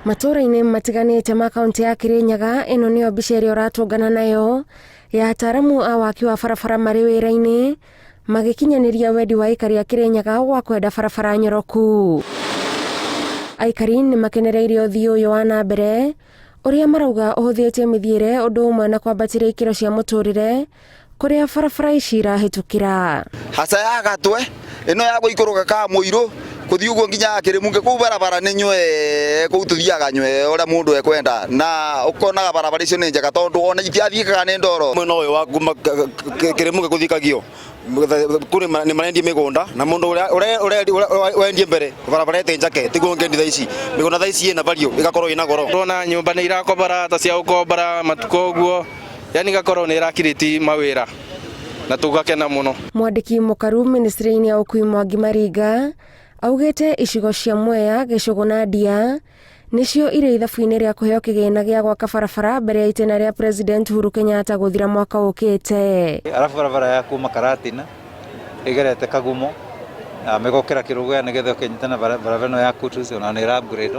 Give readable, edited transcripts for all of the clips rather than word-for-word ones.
Matũra-inĩ matiganĩte ma kaunti ya Kirinyaga, ĩno nĩyo mbica ĩrĩa ũratũngana nayo ya ataramu a waki wa barabara marĩ wĩra-inĩ magĩkinyanĩria wendi wa aikari a Kirinyaga wa kwenda barabara nyoroku. Aikari nĩ makenereire ũthii ũyũ wa na mbere ũrĩa marauga ũhũthĩtie mĩthiĩre ũndũ ũmwe na kwambatĩria ikĩro cia mũtũrĩre kũrĩa barabara ici irahĩtũkĩra. Hasa ya Gatwe ĩno ya gũikũrũka ka Mũirũ kuthi uguo nginya Kĩrĩmunge kũu barabara nĩ nywe kũu tuthiaga nywe ũrĩa mũndũ ekwenda na ũkonaga barabara icio nĩ njega tondũ ona itiathiĩkaga nĩ ndoro. Mwena ũyũ wa kuma Kĩrĩmunge gũthikagio kũrĩ nĩ marendia mĩgũnda na mũndũ ũrĩa wendie mbere barabara ĩtĩ njake tiguo ngendi thaa ici mĩgũnda thaa ici ĩna value ĩgakorwo ĩna goro. Tũrona nyũmba nĩ irakobara ta cia gũkombara matuko ũguo, yani gakorwo nĩ irakirĩti mawĩra na tugakena mũno. Mwandĩki mũkaru ministry-inĩ ya ũkui Mwangi Maringa augĩte icigo cia Mwea, Gĩcũgũ na Ndia nĩcio irĩ ithabu-inĩ rĩa kũheo kĩgĩna gĩa gwaka barabara mbere ya itĩna rĩa President Uhuru Kenyatta gũthira mwaka ũkĩte. Arabu barabara ya kuma Karatina ĩgerete Kagumo megokera Kĩrũgũya nĩgetha ũkenyitana barabara ĩno ya Kutus ona nĩ ĩra upgrade.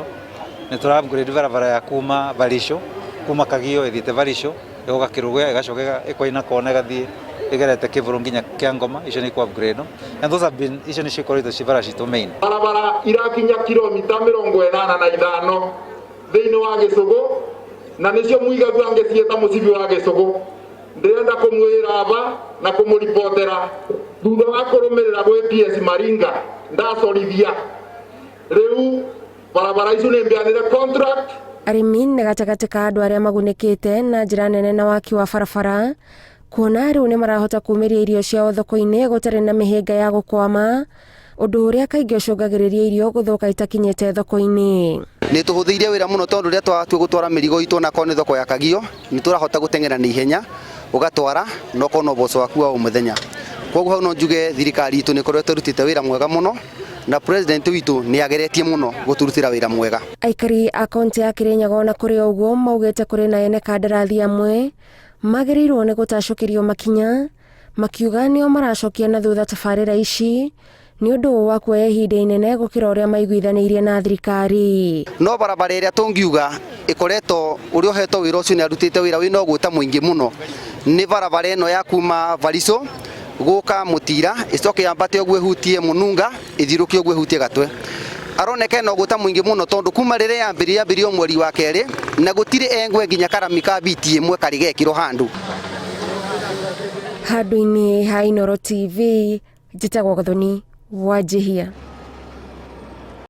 Nĩ tũra upgrade barabara ya kuma Varisho kuma Kagio ĩthiĩte Varisho ĩgoka Kĩrũgũya ĩgacoka ĩkoina kona ĩgathiĩ ĩgerete Kĩbũrũ nginya Kĩangoma, icio nĩ upgrade. And those have been icio nĩ cikoretwo cibara citũ main. Barabara irakinya kilomita 85 thĩinĩ wa Gĩcũgũ na nĩcio mũigagu angĩciĩta mũcibi wa Gĩcũgũ. Ndĩrenda kũmwĩra aba na kũmũripotera thutha wa kũrũmĩrĩra gwĩ PS Maringa ndacorithia rĩu barabara icio nĩ mbĩanĩre contract. Arĩmi nĩ gatagatĩ ka andũ arĩa magunĩkĩte na njĩra nene na waki wa barabara, kuona rĩu nĩ marahota kumĩria irio ciao thoko-inĩ gũtarĩ na mĩhĩnga ya gũkwama, ũndũ ũrĩa kaingĩ ũcũngagĩrĩria irio gũthũka itakinyĩte thoko-inĩ. Nĩ tũhũthĩirie wĩra mũno tondũ rĩrĩa twatua gũtwara mĩrigo itũ na kone thoko ya Kagio nĩ tũrahota gũteng'era na ihenya ũgatwara na ũkona ũboco waku wa mũthenya. Koguo hau no njuge thirikari itũ nĩ ĩkoretwo ĩrutĩte wĩra mwega mũno na president witũ nĩ ageretie mũno gũturutĩra wĩra mwega. Aikari a kaunti ya Kirinyaga ona kũrĩ ũguo maugĩte kũrĩ na ene kandarathi amwe magĩrĩirwo nĩ gũtacũkĩrio makinya, makiuga nĩo maracokia na thutha tabarĩra ici nĩ ũndũ wa kuoya ihinda inene gũkĩra ũrĩa maiguithanĩirie na thirikari. No barabara ĩrĩa tũngiuga ĩkoretwo ũrĩa ũhetwo wĩra ũcio nĩ arutĩte wĩra wĩna ũgwĩta mũingĩ mũno nĩ barabara ĩno ya kuma Varisho gũka Mũtira ĩcoke yambate ũguo ĩhutie Mũnunga ĩthiũrũkie ũguo ĩhutie Gatwe. Aroneka no gũta mũingĩ mũno tondũ kuma rĩrĩa yambĩrĩirio mweri wa kerĩ na gũtirĩ engwe nginya karami ka biti ĩmwe karĩ gekĩrwo handũ. Handũ-inĩ ha Inooro TV, njĩtagwo Gathoni Wanjihia.